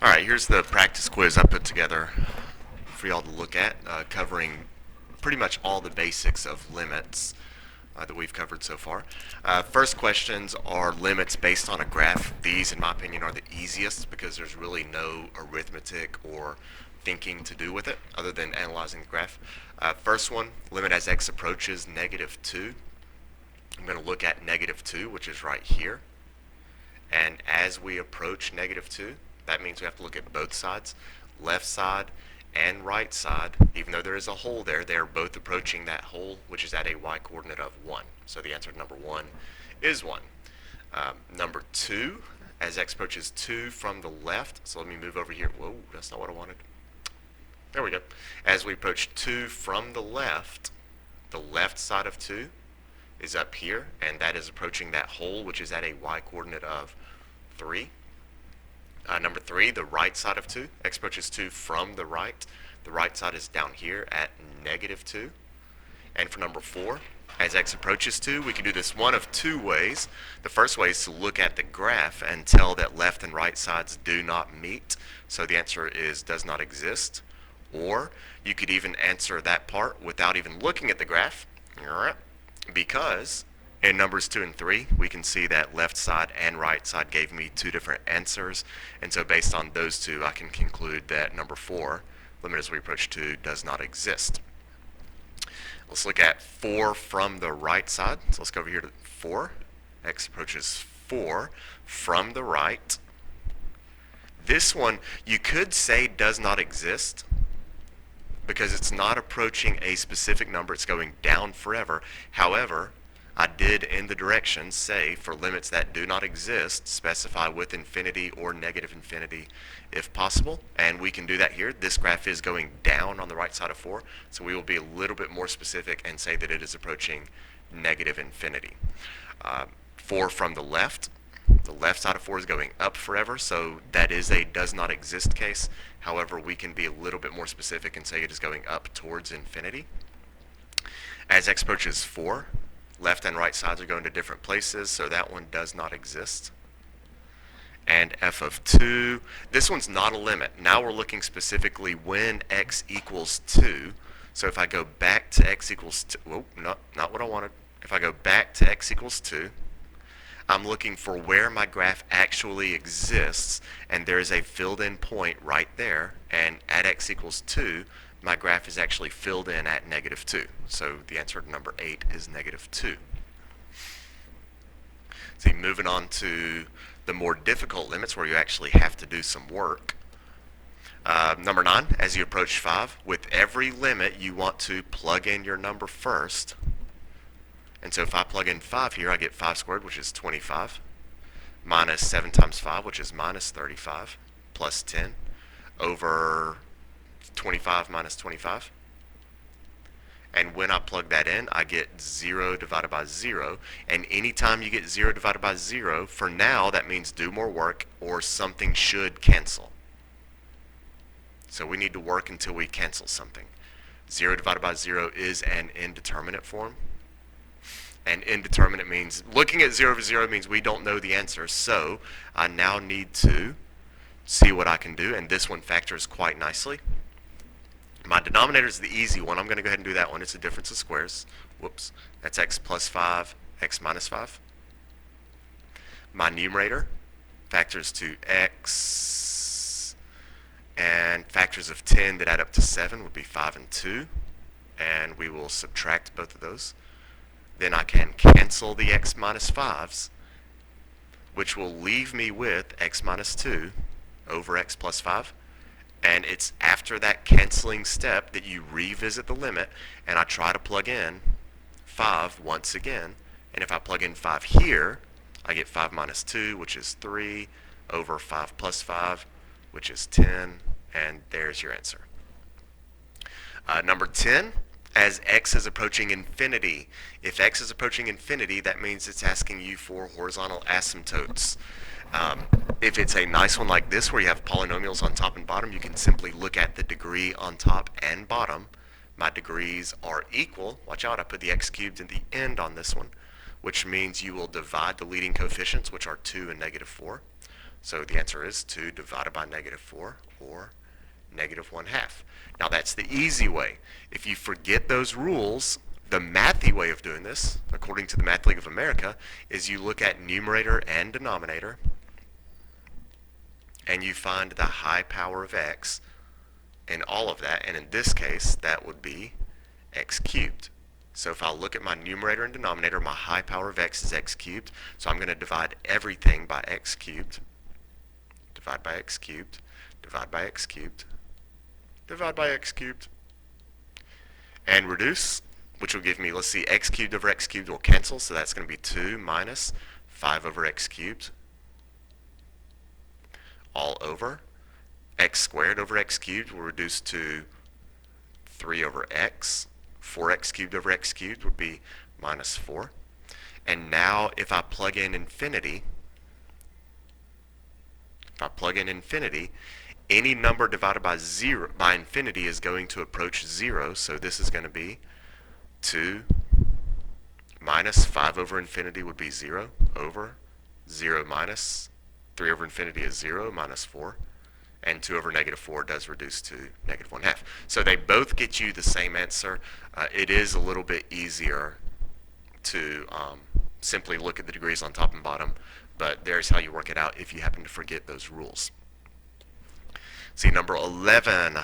Alright, here's the practice quiz I put together for y'all to look at, covering pretty much all the basics of limits that we've covered so far. First questions are limits based on a graph. These, in my opinion, are the easiest because there's really no arithmetic or thinking to do with it other than analyzing the graph. First one, limit as x approaches negative 2. I'm going to look at negative 2, which is right here. And as we approach negative 2, that means we have to look at both sides, left side and right side. Even though there is a hole there, they are both approaching that hole, which is at a y-coordinate of 1. So the answer to number 1 is 1. Number 2, as x approaches 2 from the left, so let me move over here. Whoa, that's not what I wanted. There we go. As we approach 2 from the left side of 2 is up here, and that is approaching that hole, which is at a y-coordinate of 3. Number 3, the right side of 2. X approaches 2 from the right. The right side is down here at negative 2. And for number 4, as x approaches 2, we can do this one of two ways. The first way is to look at the graph and tell that left and right sides do not meet. So the answer is does not exist. Or you could even answer that part without even looking at the graph, because in numbers 2 and 3, we can see that left side and right side gave me two different answers. And so based on those two, I can conclude that number 4, limit as we approach 2, does not exist. Let's look at 4 from the right side. So let's go over here to 4. X approaches 4 from the right. This one, you could say does not exist because it's not approaching a specific number. It's going down forever. However, I did in the directions say for limits that do not exist, specify with infinity or negative infinity if possible. And we can do that here. This graph is going down on the right side of 4, so we will be a little bit more specific and say that it is approaching negative infinity. 4 from the left side of 4 is going up forever, so that is a does not exist case. However, we can be a little bit more specific and say it is going up towards infinity. As x approaches 4, left and right sides are going to different places, so that one does not exist. And f of 2, this one's not a limit. Now we're looking specifically when x equals 2. So if I go back to x equals 2, whoa, not what I wanted. If I go back to x equals 2, I'm looking for where my graph actually exists, and there is a filled in point right there, and at x equals 2, my graph is actually filled in at negative 2. So the answer to number 8 is negative 2. See, moving on to the more difficult limits where you actually have to do some work. Number 9, as you approach 5, with every limit you want to plug in your number first. And so if I plug in 5 here, I get 5 squared, which is 25, minus 7 times 5, which is minus 35, plus 10, over 25 minus 25. And when I plug that in, I get 0 divided by 0. And anytime you get 0 divided by 0, for now, that means do more work or something should cancel. So we need to work until we cancel something. 0 divided by 0 is an indeterminate form. And indeterminate means, looking at 0 over 0 means we don't know the answer. So I now need to see what I can do. And this one factors quite nicely. My denominator is the easy one. I'm going to go ahead and do that one. It's a difference of squares. Whoops. That's x plus 5, x minus 5. My numerator factors to x, and factors of 10 that add up to 7 would be 5 and 2. And we will subtract both of those. Then I can cancel the x minus 5's, which will leave me with x minus 2 over x plus 5. And it's after that canceling step that you revisit the limit, and I try to plug in 5 once again. And if I plug in 5 here, I get 5 minus 2, which is 3, over 5 plus 5, which is 10, and there's your answer. Number 10, as x is approaching infinity. If x is approaching infinity, that means it's asking you for horizontal asymptotes. If it's a nice one like this where you have polynomials on top and bottom, you can simply look at the degree on top and bottom. My degrees are equal. Watch out, I put the x cubed in the end on this one, which means you will divide the leading coefficients, which are 2 and negative 4. So the answer is 2 divided by negative 4, or negative 1/2. Now that's the easy way. If you forget those rules, the mathy way of doing this, according to the Math League of America, is you look at numerator and denominator, and you find the high power of x in all of that, and in this case, that would be x cubed. So if I look at my numerator and denominator, my high power of x is x cubed, so I'm going to divide everything by x cubed, divide by x cubed, divide by x cubed, divide by x cubed, and reduce, which will give me, let's see, x cubed over x cubed will cancel, so that's going to be 2 minus 5 over x cubed, all over x squared over x cubed will reduce to 3 over x. 4x cubed over x cubed would be minus 4. And now if I plug in infinity, any number divided by infinity is going to approach 0, so this is going to be 2 minus 5 over infinity would be 0 over 0 minus 3 over infinity is 0 minus 4, and 2 over negative 4 does reduce to negative 1/2. So they both get you the same answer. It is a little bit easier to simply look at the degrees on top and bottom, but there's how you work it out if you happen to forget those rules. See, number 11,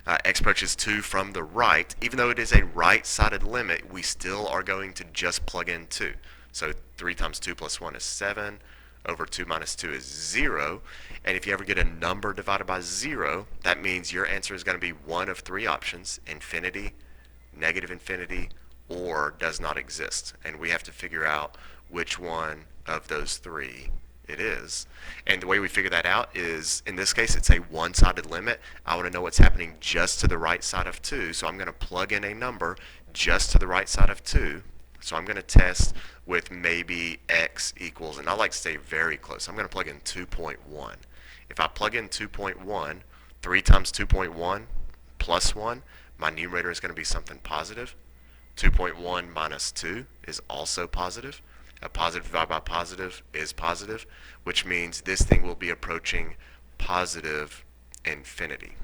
x approaches 2 from the right. Even though it is a right-sided limit, we still are going to just plug in 2. So 3 times 2 plus 1 is 7. Over 2 minus 2 is 0. And if you ever get a number divided by 0, that means your answer is going to be one of 3 options: infinity, negative infinity, or does not exist. And we have to figure out which one of those 3 it is. And the way we figure that out is, in this case, it's a one-sided limit. I want to know what's happening just to the right side of 2, so I'm going to plug in a number just to the right side of 2. So I'm going to test with maybe x equals, and I like to stay very close. I'm going to plug in 2.1. If I plug in 2.1, 3 times 2.1 plus 1, my numerator is going to be something positive. 2.1 minus 2 is also positive. A positive divided by positive is positive, which means this thing will be approaching positive infinity.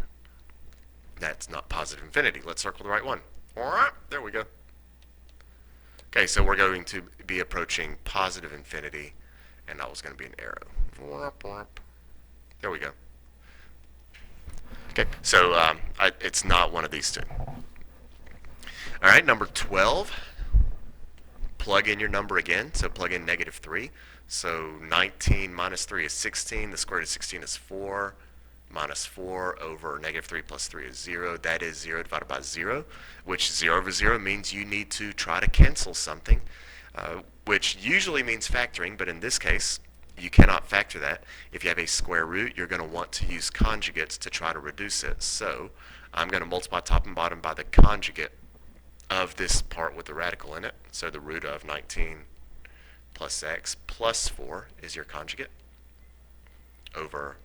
That's not positive infinity. Let's circle the right one. There we go. Okay, so we're going to be approaching positive infinity, and that was going to be an arrow. There we go. Okay, so it's not one of these two. All right, number 12. Plug in your number again, so plug in negative 3. So 19 minus 3 is 16. The square root of 16 is 4. Minus 4 over negative 3 plus 3 is 0. That is 0 divided by 0, which 0 over 0 means you need to try to cancel something, which usually means factoring, but in this case, you cannot factor that. If you have a square root, you're going to want to use conjugates to try to reduce it. So I'm going to multiply top and bottom by the conjugate of this part with the radical in it. So the root of 19 plus x plus 4 is your conjugate over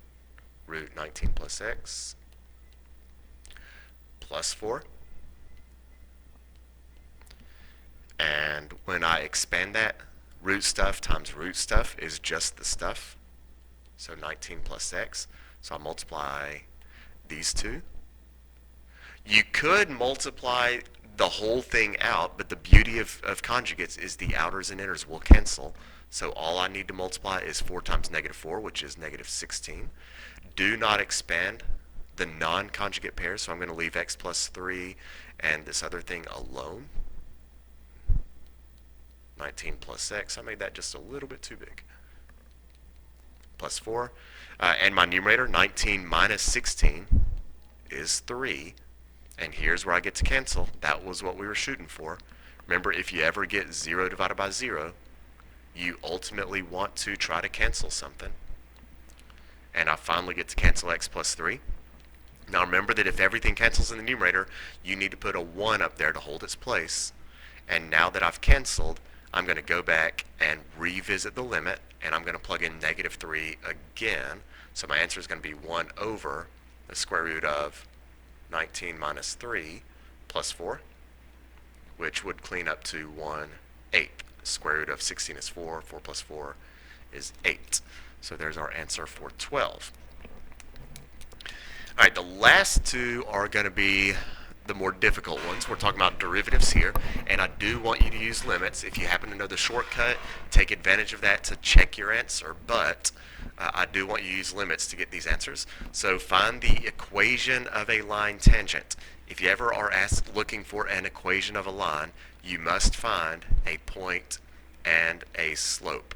root 19 plus x plus 4. And when I expand that, root stuff times root stuff is just the stuff. So 19 plus x. So I multiply these two. You could multiply the whole thing out, but the beauty of conjugates is the outers and inners will cancel. So all I need to multiply is 4 times negative 4, which is negative 16. Do not expand the non-conjugate pairs, so I'm going to leave x plus 3 and this other thing alone. 19 plus x, I made that just a little bit too big. Plus 4. And my numerator, 19 minus 16, is 3. And here's where I get to cancel. That was what we were shooting for. Remember, if you ever get 0 divided by 0, you ultimately want to try to cancel something. And I finally get to cancel x plus 3. Now remember that if everything cancels in the numerator, you need to put a 1 up there to hold its place. And now that I've canceled, I'm going to go back and revisit the limit, and I'm going to plug in negative 3 again. So my answer is going to be 1 over the square root of 19 minus 3 plus 4, which would clean up to 1/8. Square root of 16 is 4. 4 plus 4 is 8. So there's our answer for 12. All right, the last two are going to be the more difficult ones. We're talking about derivatives here, and I do want you to use limits. If you happen to know the shortcut, take advantage of that to check your answer, but I do want you to use limits to get these answers. So find the equation of a line tangent. If you ever are looking for an equation of a line, you must find a point and a slope.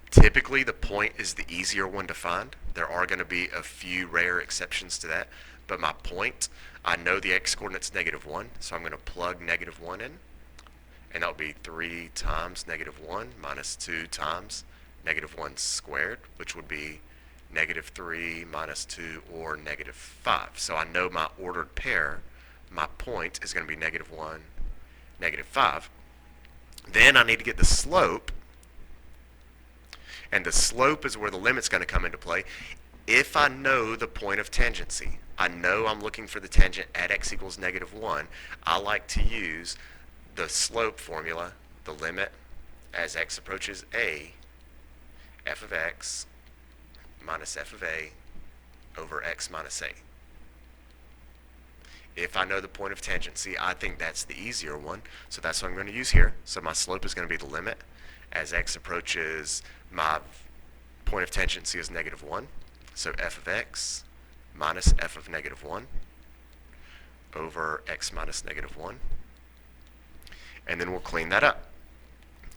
Typically, the point is the easier one to find. There are going to be a few rare exceptions to that, but my point, I know the x-coordinate's -1, so I'm going to plug -1 in, and that will be 3 times -1 minus 2 times -1 squared, which would be -3 minus 2 or -5. So I know my ordered pair, my point is going to be -1, -5. Then I need to get the slope, and the slope is where the limit's going to come into play. If I know the point of tangency, I know I'm looking for the tangent at x equals -1, I like to use the slope formula, the limit as x approaches a, f of x minus f of a over x minus a. If I know the point of tangency, I think that's the easier one, so that's what I'm going to use here. So my slope is going to be the limit as x approaches, my point of tangency is -1, so f of x minus f of -1 over x minus -1. And then we'll clean that up.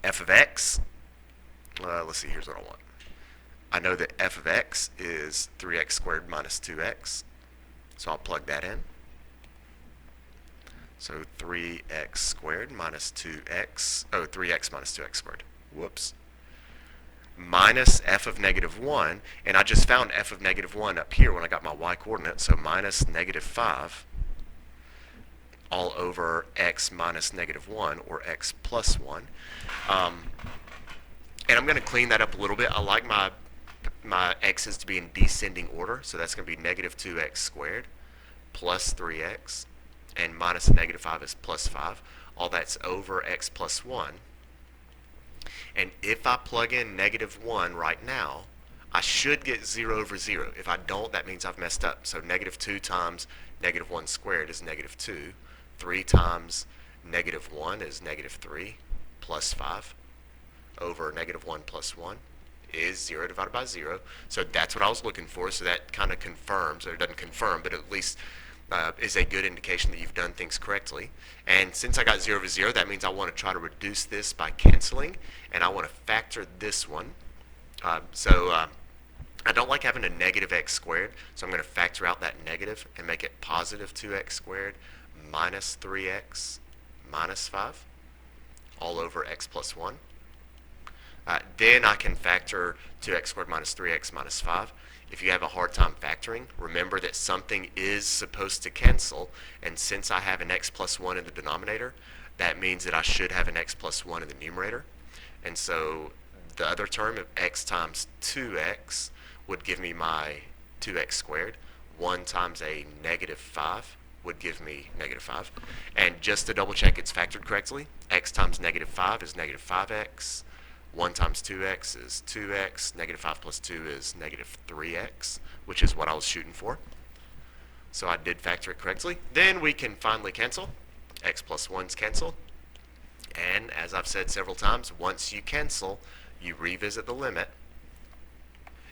F of x, let's see, here's what I want. I know that f of x is 3x squared minus 2x, so I'll plug that in. So 3x squared minus 2x, 3x minus 2x squared. Whoops. Minus f of -1, and I just found f of -1 up here when I got my y coordinate, so minus -5 all over x minus -1 or x plus 1. And I'm going to clean that up a little bit. I like my x's to be in descending order, so that's going to be -2x squared plus 3x, and minus -5 is plus 5. All that's over x plus 1. And if I plug in -1 right now, I should get 0 over 0. If I don't, that means I've messed up. So -2 times -1 squared is -2. 3 times -1 is -3 plus 5 over -1 plus 1 is 0 divided by 0. So that's what I was looking for. So that kind of confirms, or it doesn't confirm, but at least is a good indication that you've done things correctly. And since I got 0 over 0, that means I want to try to reduce this by canceling, and I want to factor this one. I don't like having a negative x squared, so I'm going to factor out that negative and make it positive 2x squared minus 3x minus 5 all over x plus 1. Then I can factor 2x squared minus 3x minus 5. If you have a hard time factoring, remember that something is supposed to cancel, and since I have an x plus 1 in the denominator, that means that I should have an x plus 1 in the numerator. And so the other term of x times 2x would give me my 2x squared. 1 times a -5 would give me -5. And just to double check it's factored correctly, x times -5 is -5x. 1 times 2x is 2x, -5 plus 2 is -3x, which is what I was shooting for. So I did factor it correctly. Then we can finally cancel. X plus 1's cancel. And as I've said several times, once you cancel, you revisit the limit.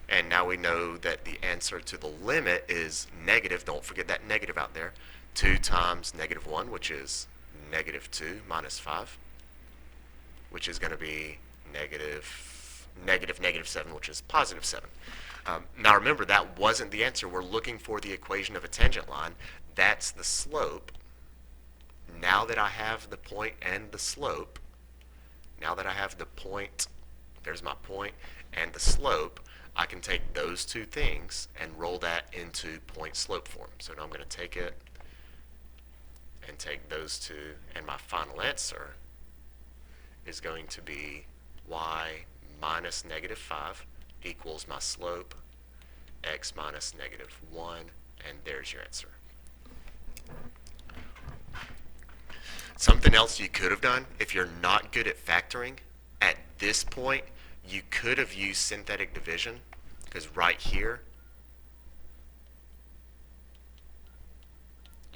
And now we know that the answer to the limit is negative. Don't forget that negative out there. 2 times -1, which is -2 minus 5, which is going to be -7, which is positive 7. Now remember, that wasn't the answer. We're looking for the equation of a tangent line. That's the slope. Now that I have the point and the slope, now that I have the point, there's my point, and the slope, I can take those two things and roll that into point-slope form. So now I'm going to take it and take those two, and my final answer is going to be y minus -5 equals my slope, x minus -1, and there's your answer. Something else you could have done, if you're not good at factoring, at this point, You could have used synthetic division, because right here,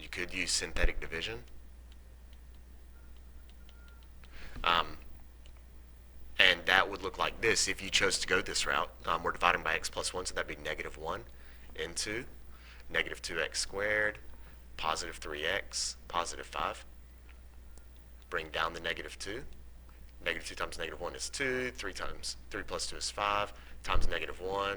you could use synthetic division. And that would look like this if you chose to go this route. We're dividing by x plus 1, so that'd be negative 1 into negative 2x squared, positive 3x, positive 5. Bring down the negative 2. Negative 2 times negative 1 is 2. 3 plus 2 is 5. Times negative 1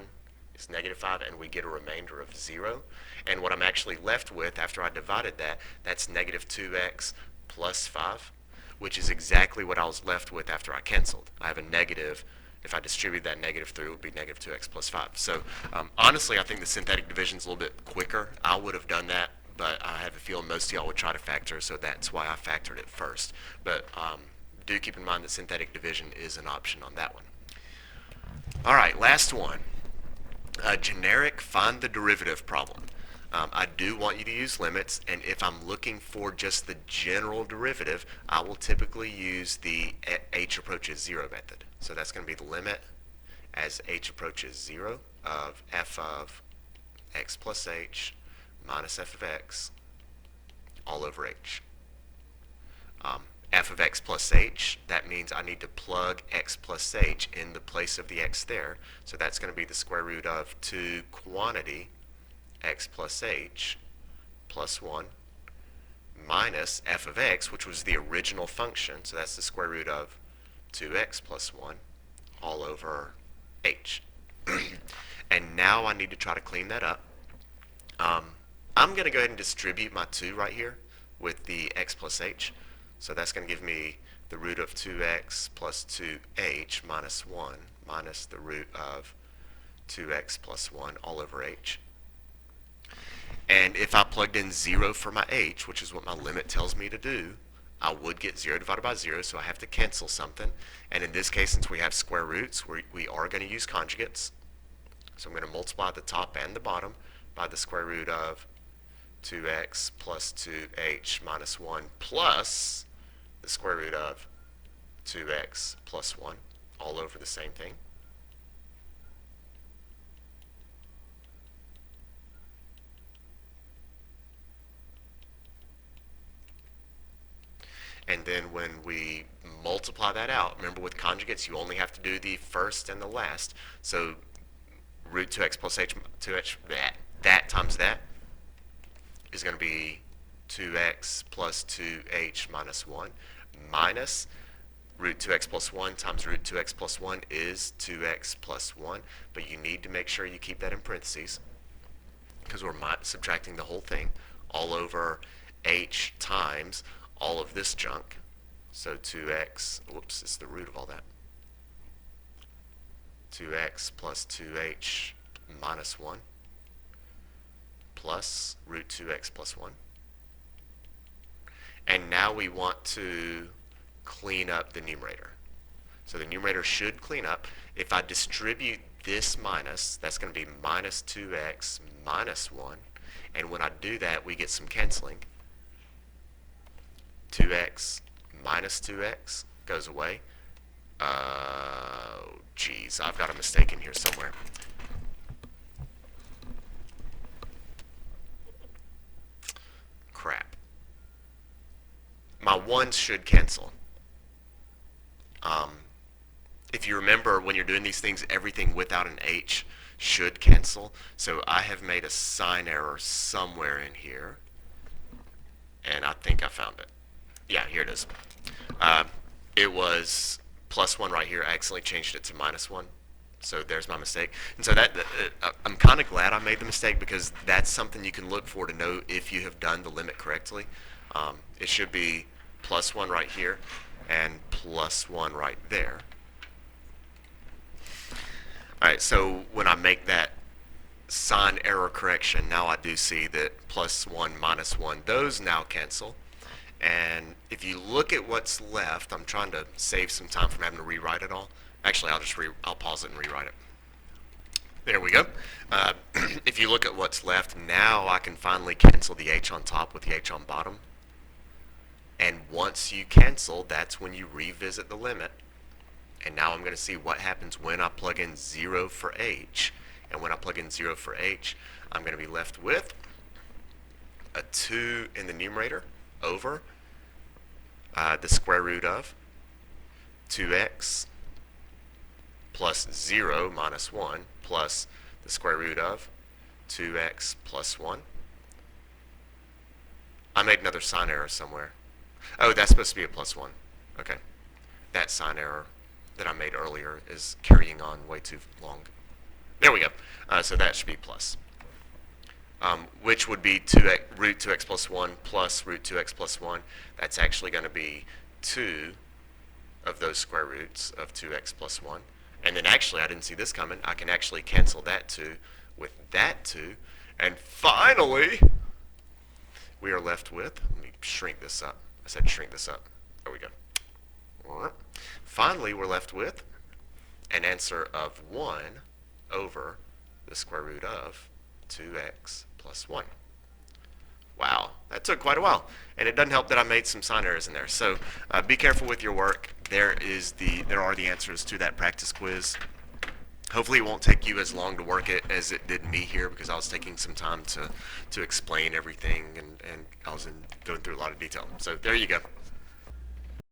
is negative 5, and we get a remainder of 0. And what I'm actually left with after I divided that, that's negative 2x plus 5, which is exactly what I was left with after I canceled. I have a negative. If I distribute that negative through, it would be negative 2x plus 5. So honestly, I think the synthetic division is a little bit quicker. I would have done that, but I have a feeling most of y'all would try to factor, so that's why I factored it first. But do keep in mind that synthetic division is an option on that one. All right, last one. A generic find the derivative problem. I do want you to use limits, and if I'm looking for just the general derivative, I will typically use the h approaches 0 method. So that's going to be the limit as h approaches 0 of f of x plus h minus f of x all over h. F of x plus h, that means I need to plug x plus h in the place of the x there. So that's going to be the square root of 2 quantity x plus h plus 1 minus f of x, which was the original function. So that's the square root of 2x plus 1 all over h. And now I need to try to clean that up. I'm going to go ahead and distribute my 2 right here with the x plus h. So that's going to give me the root of 2x plus 2h minus 1 minus the root of 2x plus 1 all over h. And if I plugged in 0 for my h, which is what my limit tells me to do, I would get 0 divided by 0, so I have to cancel something. And in this case, since we have square roots, we are going to use conjugates. So I'm going to multiply the top and the bottom by the square root of 2x plus 2h minus 1 plus the square root of 2x plus 1 all over the same thing. And then when we multiply that out, remember with conjugates you only have to do the first and the last. So root 2x plus h, 2h, that times that is going to be 2x plus 2h minus 1 minus root 2x plus 1 times root 2x plus 1 is 2x plus 1. But you need to make sure you keep that in parentheses because we're subtracting the whole thing all over h times all of this junk. So 2x, whoops, it's the root of all that. 2x plus 2h minus 1 plus root 2x plus 1. And now we want to clean up the numerator. So the numerator should clean up. If I distribute this minus, that's going to be minus 2x minus 1. And when I do that, we get some canceling. 2x minus 2x goes away. Geez, I've got a mistake in here somewhere. Crap. My 1s should cancel. If you remember, when you're doing these things, everything without an h should cancel. So I have made a sign error somewhere in here, and I think I found it. Yeah, here it is. It was plus 1 right here. I accidentally changed it to minus 1. So there's my mistake. And so I'm kind of glad I made the mistake because that's something you can look for to know if you have done the limit correctly. It should be plus 1 right here and plus 1 right there. All right, so when I make that sign error correction, now I do see that plus 1 minus 1, those now cancel. And if you look at what's left, I'm trying to save some time from having to rewrite it all. Actually, I'll pause it and rewrite it. There we go. If you look at what's left, now I can finally cancel the h on top with the h on bottom. And once you cancel, that's when you revisit the limit. And now I'm going to see what happens when I plug in 0 for h. And when I plug in 0 for h, I'm going to be left with a 2 in the numerator over the square root of 2x plus 0 minus 1 plus the square root of 2x plus 1. I made another sign error somewhere. Oh, that's supposed to be a plus 1. Okay. That sign error that I made earlier is carrying on way too long. There we go. So that should be plus. Which would be root 2x plus 1 plus root 2x plus 1. That's actually going to be 2 of those square roots of 2x plus 1. And then actually, I didn't see this coming. I can actually cancel that 2 with that 2. And finally, we are left with, let me shrink this up. I said shrink this up. There we go. Finally, we're left with an answer of 1 over the square root of 2x plus 1. Wow, that took quite a while. And it doesn't help that I made some sign errors in there. So be careful with your work. There are the answers to that practice quiz. Hopefully it won't take you as long to work it as it did me here, because I was taking some time to explain everything, and I was going through a lot of detail. So there you go.